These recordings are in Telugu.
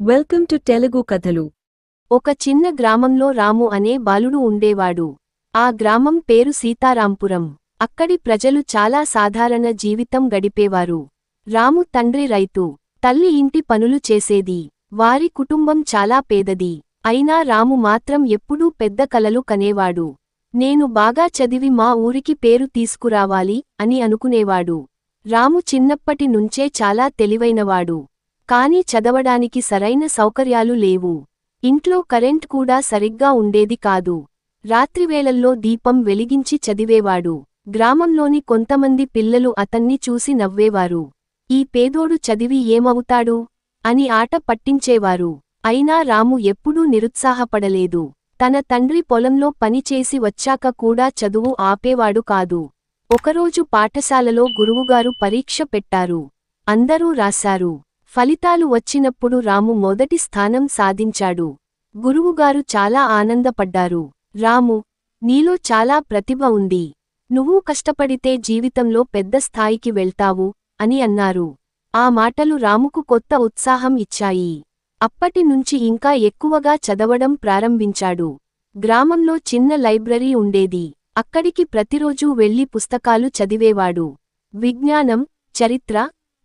వెల్కమ్ టు తెలుగు కథలు. ఒక చిన్న గ్రామంలో రాము అనే బాలుడు ఉండేవాడు. ఆ గ్రామం పేరు సీతారాంపురం. అక్కడి ప్రజలు చాలా సాధారణ జీవితం గడిపేవారు. రాము తండ్రి రైతు, తల్లి ఇంటి పనులు చేసేది. వారి కుటుంబం చాలా పేదది. అయినా రాము మాత్రం ఎప్పుడూ పెద్ద కలలు కనేవాడు. నేను బాగా చదివి మా ఊరికి పేరు తీసుకురావాలి అని అనుకునేవాడు. రాము చిన్నప్పటి నుంచే చాలా తెలివైనవాడు. కాని చదవడానికి సరైన సౌకర్యాలు లేవు. ఇంట్లో కరెంట్ కూడా సరిగ్గా ఉండేది కాదు. రాత్రివేళల్లో దీపం వెలిగించి చదివేవాడు. గ్రామంలోని కొంతమంది పిల్లలు అతన్ని చూసి నవ్వేవారు. ఈ పేదోడు చదివి ఏమవుతాడు అని ఆట పట్టించేవారు. అయినా రాము ఎప్పుడూ నిరుత్సాహపడలేదు. తన తండ్రి పొలంలో పనిచేసి వచ్చాక కూడా చదువు ఆపేవాడు కాదు. ఒకరోజు పాఠశాలలో గురువుగారు పరీక్ష పెట్టారు. అందరూ రాశారు. ఫలితాలు వచ్చినప్పుడు రాము మొదటి స్థానం సాధించాడు. గురువుగారు చాలా ఆనందపడ్డారు. రాము, నీలో చాలా ప్రతిభ ఉంది. నువ్వు కష్టపడితే జీవితంలో పెద్ద స్థాయికి వెళ్తావు అని అన్నారు. ఆ మాటలు రాముకు కొత్త ఉత్సాహం ఇచ్చాయి. అప్పటినుంచి ఇంకా ఎక్కువగా చదవడం ప్రారంభించాడు. గ్రామంలో చిన్న లైబ్రరీ ఉండేది. అక్కడికి ప్రతిరోజూ వెళ్లి పుస్తకాలు చదివేవాడు. విజ్ఞానం, చరిత్ర,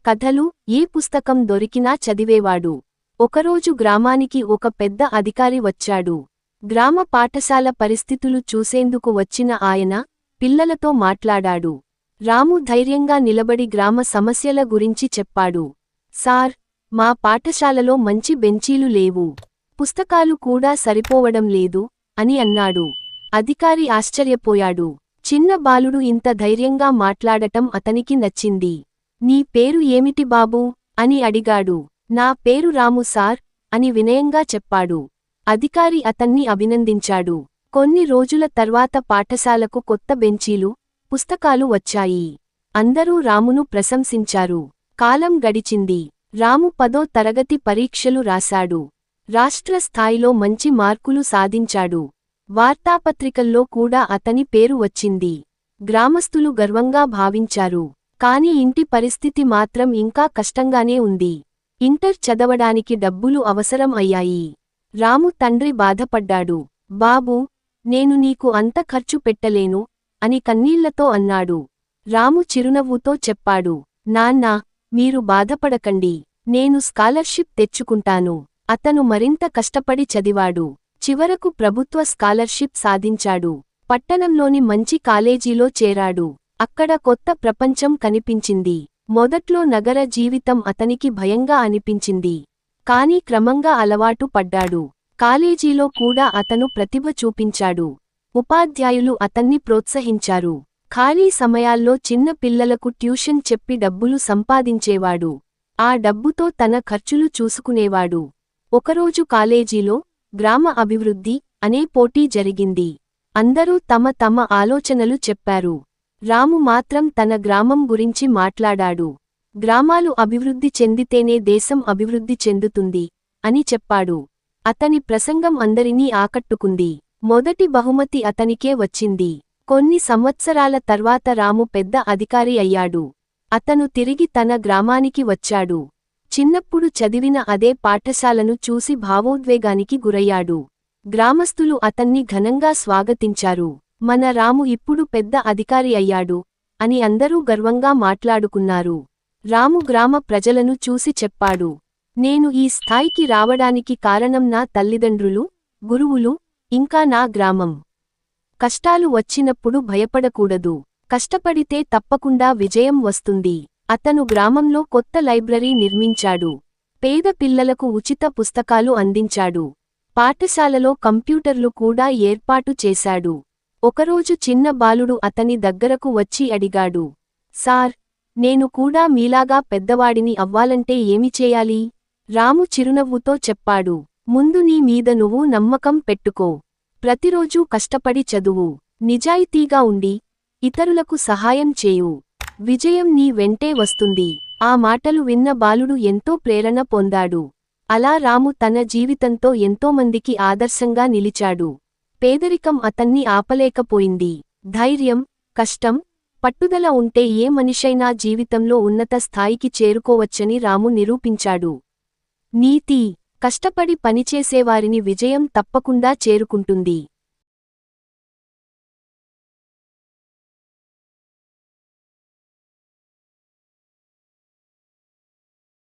కథలు, ఏ పుస్తకం దొరికినా చదివేవాడు. ఒకరోజు గ్రామానికి ఒక పెద్ద అధికారి వచ్చాడు. గ్రామ పాఠశాల పరిస్థితులు చూసేందుకు వచ్చిన ఆయన పిల్లలతో మాట్లాడాడు. రాము ధైర్యంగా నిలబడి గ్రామ సమస్యల గురించి చెప్పాడు. సార్, మా పాఠశాలలో మంచి బెంచీలు లేవు. పుస్తకాలు కూడా సరిపోవడం లేదు అని అన్నాడు. అధికారి ఆశ్చర్యపోయాడు. చిన్న బాలుడు ఇంత ధైర్యంగా మాట్లాడటం అతనికి నచ్చింది. నీ పేరు ఏమిటి బాబూ అని అడిగాడు. నా పేరు రాము సార్ అని వినయంగా చెప్పాడు. అధికారి అతన్ని అభినందించాడు. కొన్ని రోజుల తర్వాత పాఠశాలకు కొత్త బెంచీలు, పుస్తకాలు వచ్చాయి. అందరూ రామును ప్రశంసించారు. కాలం గడిచింది. రాము 10వ తరగతి పరీక్షలు రాశాడు. రాష్ట్ర స్థాయిలో మంచి మార్కులు సాధించాడు. వార్తాపత్రికల్లో కూడా అతని పేరు వచ్చింది. గ్రామస్తులు గర్వంగా భావించారు. కాని ఇంటి పరిస్థితి మాత్రం ఇంకా కష్టంగానే ఉంది. ఇంటర్ చదవడానికి డబ్బులు అవసరం అయ్యాయి. రాము తండ్రి బాధపడ్డాడు. బాబూ, నేను నీకు అంత ఖర్చు పెట్టలేను అని కన్నీళ్లతో అన్నాడు. రాము చిరునవ్వుతో చెప్పాడు. నాన్నా, మీరు బాధపడకండి. నేను స్కాలర్షిప్ తెచ్చుకుంటాను. అతను మరింత కష్టపడి చదివాడు. చివరకు ప్రభుత్వ స్కాలర్షిప్ సాధించాడు. పట్టణంలోని మంచి కాలేజీలో చేరాడు. అక్కడ కొత్త ప్రపంచం కనిపించింది. మొదట్లో నగర జీవితం అతనికి భయంగా అనిపించింది. కాని క్రమంగా అలవాటు పడ్డాడు. కాలేజీలో కూడా అతను ప్రతిభ చూపించాడు. ఉపాధ్యాయులు అతన్ని ప్రోత్సహించారు. ఖాళీ సమయాల్లో చిన్న పిల్లలకు ట్యూషన్ చెప్పి డబ్బులు సంపాదించేవాడు. ఆ డబ్బుతో తన ఖర్చులు చూసుకునేవాడు. ఒకరోజు కాలేజీలో గ్రామ అభివృద్ధి అనే పోటీ జరిగింది. అందరూ తమ తమ ఆలోచనలు చెప్పారు. రాము మాత్రం తన గ్రామం గురించి మాట్లాడాడు. గ్రామాలు అభివృద్ధి చెందితేనే దేశం అభివృద్ధి చెందుతుంది అని చెప్పాడు. అతని ప్రసంగం అందరినీ ఆకట్టుకుంది. మొదటి బహుమతి అతనికే వచ్చింది. కొన్ని సంవత్సరాల తర్వాత రాము పెద్ద అధికారి అయ్యాడు. అతను తిరిగి తన గ్రామానికి వచ్చాడు. చిన్నప్పుడు చదివిన అదే పాఠశాలను చూసి భావోద్వేగానికి గురయ్యాడు. గ్రామస్తులు అతన్ని ఘనంగా స్వాగతించారు. మన రాము ఇప్పుడు పెద్ద అధికారి అయ్యాడు అని అందరూ గర్వంగా మాట్లాడుకున్నారు. రాము గ్రామ ప్రజలను చూసి చెప్పాడు. నేను ఈ స్థాయికి రావడానికి కారణం నా తల్లిదండ్రులు, గురువులు, ఇంకా నా గ్రామం. కష్టాలు వచ్చినప్పుడు భయపడకూడదు. కష్టపడితే తప్పకుండా విజయం వస్తుంది. అతను గ్రామంలో కొత్త లైబ్రరీ నిర్మించాడు. పేద పిల్లలకు ఉచిత పుస్తకాలు అందించాడు. పాఠశాలలో కంప్యూటర్లు కూడా ఏర్పాటు చేశాడు. ఒకరోజు చిన్న బాలుడు అతని దగ్గరకు వచ్చి అడిగాడు. సార్, నేను కూడా మీలాగా పెద్దవాడిని అవ్వాలంటే ఏమి చేయాలి? రాము చిరునవ్వుతో చెప్పాడు. ముందు నీ మీద నువ్వు నమ్మకం పెట్టుకో. ప్రతిరోజూ కష్టపడి చదువు. నిజాయితీగా ఉండి ఇతరులకు సహాయం చేయు. విజయం నీ వెంటే వస్తుంది. ఆ మాటలు విన్న బాలుడు ఎంతో ప్రేరణ పొందాడు. అలా రాము తన జీవితంతో ఎంతోమందికి ఆదర్శంగా నిలిచాడు. పేదరికం అతన్ని ఆపలేకపోయింది. ధైర్యం, కష్టం, పట్టుదల ఉంటే ఏ మనిషైనా జీవితంలో ఉన్నత స్థాయికి చేరుకోవచ్చని రాము నిరూపించాడు. నీతి: కష్టపడి పనిచేసేవారిని విజయం తప్పకుండా చేరుకుంటుంది.